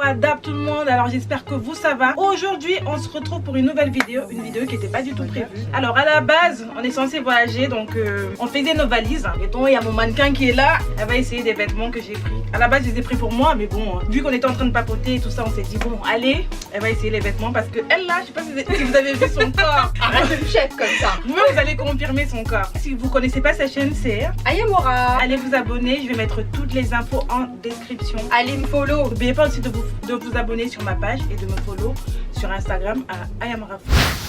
Adapte tout le monde, alors j'espère que vous ça va. Aujourd'hui on se retrouve pour une nouvelle vidéo, qui n'était pas du tout prévue. Alors à la base on est censé voyager, donc on faisait nos valises. Et donc il y a mon mannequin qui est là, elle va essayer des vêtements que j'ai pris. À la base je les ai pris pour moi, mais bon, vu qu'on était en train de papoter et tout ça, on s'est dit bon allez, elle va essayer les vêtements parce que elle là, je sais pas si vous avez vu son corps. Arrête de me chef comme ça. Vous allez confirmer son corps. Si vous connaissez pas sa chaîne, c'est Ayamora. allez vous abonner, je vais mettre toutes les infos en description. Allez me follow. N'oubliez pas aussi de vous abonner sur ma page et de me follow sur Instagram à Ayamora.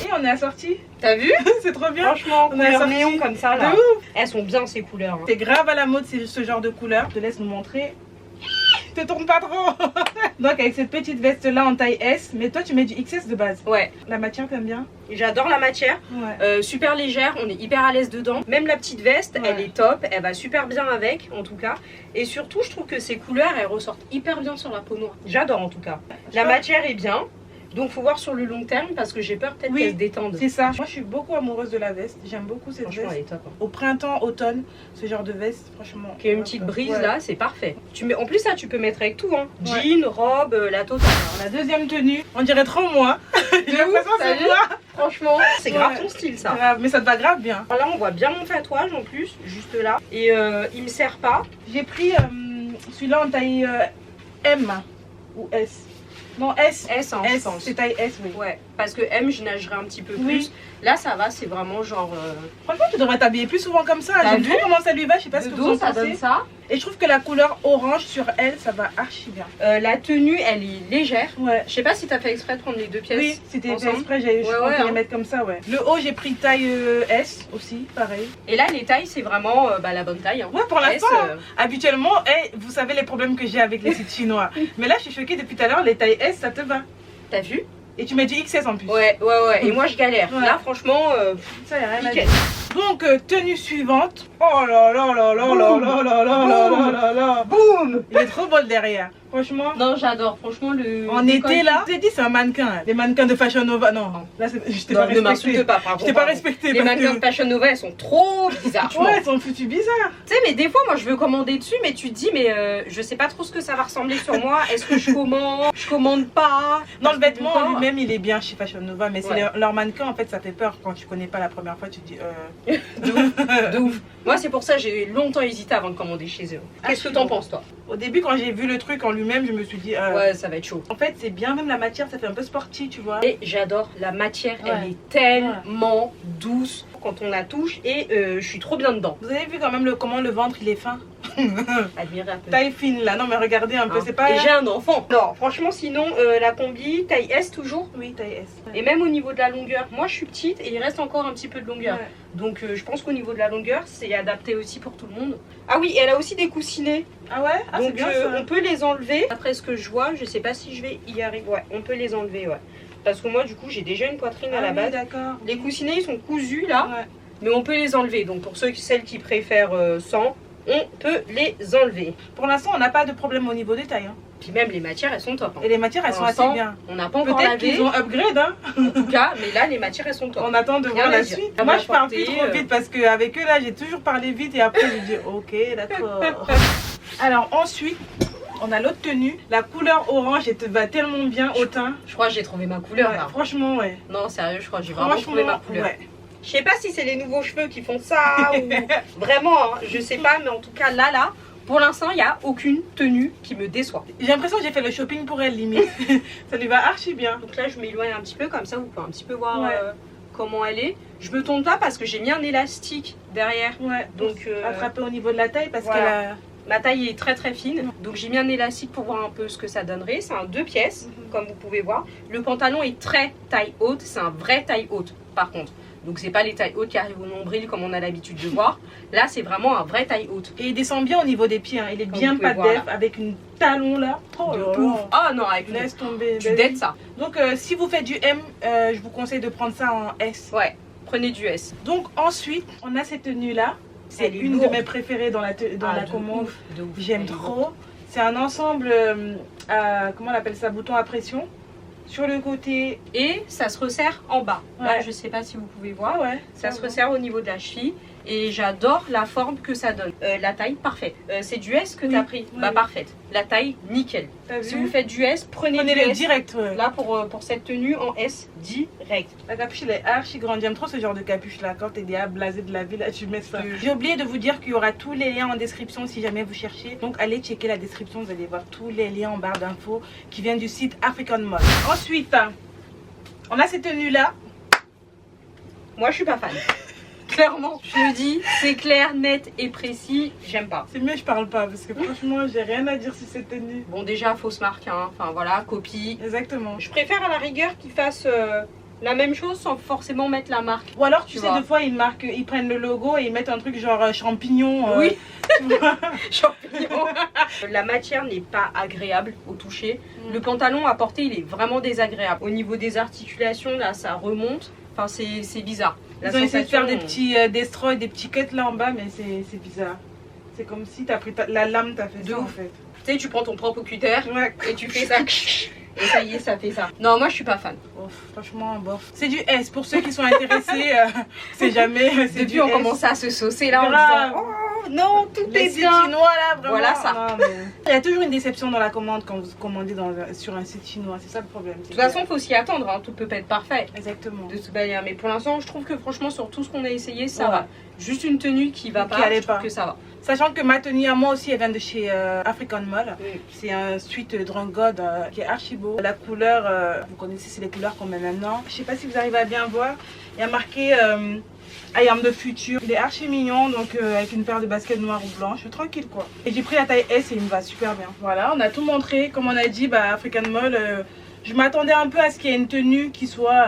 Et on est assorti. T'as vu? C'est trop bien. Franchement, on est couleur assorti néon comme ça là. De ouf. Elles sont bien ces couleurs. C'est grave à la mode, c'est ce genre de couleur. Je te laisse nous montrer. Te tourne pas trop. Donc avec cette petite veste là en taille S, mais toi tu mets du XS de base. Ouais. La matière t'aimes bien? J'adore la matière. Ouais. Super légère, on est hyper à l'aise dedans. Même la petite veste, Ouais. elle est top. Elle va super bien avec, en tout cas. Et surtout, je trouve que ces couleurs, elles ressortent hyper bien sur la peau noire. J'adore en tout cas. La matière est bien. Donc faut voir sur le long terme parce que j'ai peur peut-être qu'elle se détende. C'est ça. Moi je suis beaucoup amoureuse de la veste. J'aime beaucoup cette Franchement, elle veste. est top. Hein. Au printemps, automne, ce genre de veste, franchement. Qui a une petite brise Ouais. là, c'est parfait. Tu mets... En plus, ça, tu peux mettre avec tout. Hein. Ouais. Jean, robe, la totale. Alors, la deuxième tenue, on dirait trop moi. J'ai l'impression que c'est vu moi. Franchement, c'est grave Ouais. ton style ça. Grave, mais ça te va grave bien. Alors là, on voit bien mon tatouage en plus, juste là. Et il me sert pas. J'ai pris celui-là en taille M ou S. Non, S. S, hein, je S, pense. c'est taille S, oui. Ouais, parce que M, je nagerai un petit peu Oui. plus. Là, ça va, c'est vraiment genre. Franchement, tu devrais t'habiller plus souvent comme ça. T'as J'aime vu trop comment ça lui va. Je sais pas ce de que vous en dos, ça pensez. donne ça. Et je trouve que la couleur orange sur elle, ça va archi bien. La tenue, elle est légère. Ouais. Je sais pas si t'as fait exprès de prendre les deux pièces. Oui, c'était fait ensemble. exprès, je Ouais, comptais hein. les mettre comme ça, ouais. Le haut, j'ai pris taille S aussi, pareil. Et là, les tailles, c'est vraiment la bonne taille. Hein. Ouais, pour l'instant, S, habituellement, vous savez les problèmes que j'ai avec les sites chinois. Mais là, je suis choquée depuis tout à l'heure, les tailles S, ça te va. T'as vu? Et tu mets du XS en plus. Ouais. Et moi, je galère. Ouais. Là, franchement, Ça y a rien à nickel. dire. Donc, tenue suivante. Oh là là là là là là là là là là là. Boum! Il est trop beau le derrière. Franchement. Non, j'adore. Franchement, le. En été là, je t'ai dit c'est un mannequin. Hein. Les mannequins de Fashion Nova, non. Là, je t'ai pas Non, ne respecté. m'insulte pas, par Je t'ai pas respecté. Les parce mannequins de Fashion Nova, elles sont trop bizarres. je Ouais, m'en elles sont foutues bizarres. Tu sais, mais des fois, moi, je veux commander dessus, mais tu te dis, mais je sais pas trop ce que ça va ressembler sur moi. Est-ce que je commande pas? Non, le vêtement en Pourquoi lui-même, il est bien chez Fashion Nova, mais c'est Ouais. leur mannequin, en fait, ça fait peur quand tu connais pas la première fois. Tu te dis, De ouf, de ouf. Moi, c'est pour ça que j'ai longtemps hésité avant de commander chez eux. Qu'est-ce que t'en penses, toi? Au début, quand j'ai vu le truc en lui-même, je me suis dit, Ouais, ça va être chaud. en fait, c'est bien, même la matière, ça fait un peu sporty, tu vois. Et j'adore la matière, Ouais. elle est tellement douce quand on la touche et je suis trop bien dedans. Vous avez vu quand même comment le ventre, il est fin. Admirez un peu. Taille fine là, non mais regardez un peu, Hein. c'est pas... Et j'ai un enfant. Non, franchement, sinon, la combi, taille S toujours. Oui, taille S. Et même au niveau de la longueur, moi je suis petite et il reste encore un petit peu de longueur. Ouais. Donc je pense qu'au niveau de la longueur, c'est adapté aussi pour tout le monde. Ah oui, elle a aussi des coussinets. Ah ouais, ah, c'est Donc bien ça. on peut les enlever. Après ce que je vois, je sais pas si je vais y arriver. Ouais, on peut les enlever, ouais. Parce que moi du coup, j'ai déjà une poitrine à la oui, base. d'accord. Les coussinets, ils sont cousus là, Ouais. mais on peut les enlever. Donc pour celles qui préfèrent sans, on peut les enlever. Pour l'instant, on n'a pas de problème au niveau des tailles. Hein. Puis même les matières, elles sont top. Hein. Et les matières, elles Pour sont assez l'instant, bien. On n'a pas encore Peut-être lavé, qu'ils ont upgrade, hein. en tout cas, mais là, les matières, elles sont top. On attend de Rien voir à la dire. suite. À Moi, je parle m'apporter, plus trop vite parce qu'avec eux, là, j'ai toujours parlé vite et après, je dis ok, d'accord. Alors, ensuite, on a l'autre tenue. La couleur orange, elle te va tellement bien au teint. Je crois que j'ai trouvé ma couleur Ouais, là. franchement, ouais. Non, sérieux, je crois que j'ai vraiment trouvé ma couleur. ouais. Je sais pas si c'est les nouveaux cheveux qui font ça ou vraiment, hein, je sais pas, mais en tout cas là, pour l'instant, il n'y a aucune tenue qui me déçoit. J'ai l'impression que j'ai fait le shopping pour elle, limite. Ça lui va archi bien. Donc là, je m'éloigne un petit peu comme ça, vous pouvez un petit peu voir Ouais. comment elle est. Je me tourne pas parce que j'ai mis un élastique derrière. Ouais, Donc, attraper au niveau de la taille parce voilà. qu'elle a... Ma taille est très très fine, donc j'ai mis un élastique pour voir un peu ce que ça donnerait. C'est un 2 pièces, comme vous pouvez voir. Le pantalon est très taille haute, c'est un vrai taille haute par contre. Donc c'est pas les tailles hautes qui arrivent au nombril comme on a l'habitude de voir. Là c'est vraiment un vrai taille haute. Et il descend bien au niveau des pieds, hein. Il est Comme bien vous pouvez pas voir, def avec une talon là. Oh De là ouf. là. Ah non, avec Laisse tomber. tu belle. dettes ça. Donc si vous faites du M, je vous conseille de prendre ça en S. Ouais, prenez du S. Donc ensuite, on a cette tenue là. C'est Elle est une lourde. de mes préférées dans la De commande. ouf, de ouf. J'aime Elle est trop. C'est un ensemble, comment on appelle ça, bouton à pression. Sur le côté, Et ça se resserre en bas. Ouais. Là, je sais pas si vous pouvez voir. ah ouais, Ça se resserre au niveau de la cheville. et j'adore la forme que ça donne. La taille, parfaite. C'est du S que tu as pris? Bah parfaite. La taille, nickel. Si vous faites du S, prenez le S. direct. Ouais. Là, pour cette tenue en S, direct. La capuche, elle est archi grande. J'aime trop ce genre de capuche là. Quand t'es déjà blasé de la vie, là, tu mets ça. J'ai oublié de vous dire qu'il y aura tous les liens en description si jamais vous cherchez. Donc, allez checker la description. Vous allez voir tous les liens en barre d'infos qui viennent du site African Mall. Ensuite, on a cette tenue là. Moi, je suis pas fan. Clairement, je le dis, c'est clair, net et précis, j'aime pas. C'est mieux, je parle pas parce que franchement, j'ai rien à dire sur cette tenue. Bon, déjà, fausse marque, hein. Enfin voilà, copie. Exactement. Je préfère à la rigueur qu'ils fassent la même chose sans forcément mettre la marque. Ou alors, tu sais, des fois, ils prennent le logo et ils mettent un truc genre champignon. Oui, champignon. La matière n'est pas agréable au toucher. Le pantalon à porter, il est vraiment désagréable. Au niveau des articulations, là, ça remonte. Enfin, c'est bizarre. Ils ont essayé de faire des petits destroy, des petits cuts là en bas, mais c'est bizarre. C'est comme si t'as pris la lame, t'as fait ça en fait. Tu sais, tu prends ton propre cutter et tu fais ça. Et ça y est, ça fait ça. Non, moi je suis pas fan. Oh, franchement, bof. C'est du S. Pour ceux qui sont intéressés, c'est jamais. Depuis, on commence à se saucer là en disant oh non, tout est bien. Chinois là, vraiment. Voilà ça. Non, mais... Il y a toujours une déception dans la commande quand vous commandez sur un site chinois. C'est ça le problème. De toute façon, il faut s'y attendre. Hein. Tout peut pas être parfait. Exactement. De toute manière. Mais pour l'instant, je trouve que franchement, sur tout ce qu'on a essayé, ça va. Juste une tenue qui va pas, je trouve que ça va. Sachant que ma tenue à moi aussi, elle vient de chez African Mall. C'est un suite Drunk God qui est archi beau. La couleur, vous connaissez, c'est les couleurs qu'on met maintenant. Je sais pas si vous arrivez à bien voir. Il y a marqué I am the future. Il est archi mignon, donc avec une paire de baskets noires ou blanches, tranquille quoi. Et j'ai pris la taille S et il me va super bien. Voilà, on a tout montré. Comme on a dit, African Mall, je m'attendais un peu à ce qu'il y ait une tenue qui soit...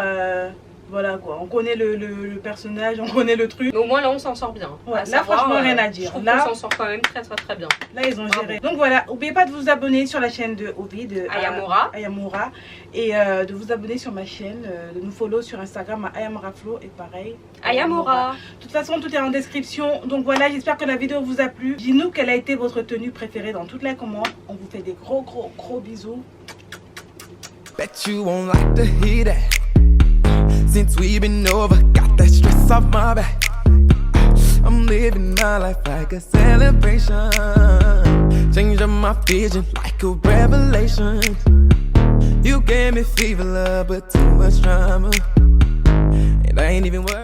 voilà quoi, on connaît le personnage, on connaît le truc. Mais au moins là on s'en sort bien. Ouais, là franchement rien à dire. Là on s'en sort quand même très bien. Là ils ont géré. Donc voilà, n'oubliez pas de vous abonner sur la chaîne de Ovi, de Ayamura. Et de vous abonner sur ma chaîne, de nous follow sur Instagram à Ayamuraflo et pareil. Ayamura. De toute façon tout est en description. Donc voilà, j'espère que la vidéo vous a plu. Dis-nous quelle a été votre tenue préférée dans toutes les commandes. On vous fait des gros bisous. Bet you won't like to hear that. Since we've been over, got that stress off my back. I'm living my life like a celebration. Changing my vision like a revelation. You gave me fever, love, but too much drama. And I ain't even worried.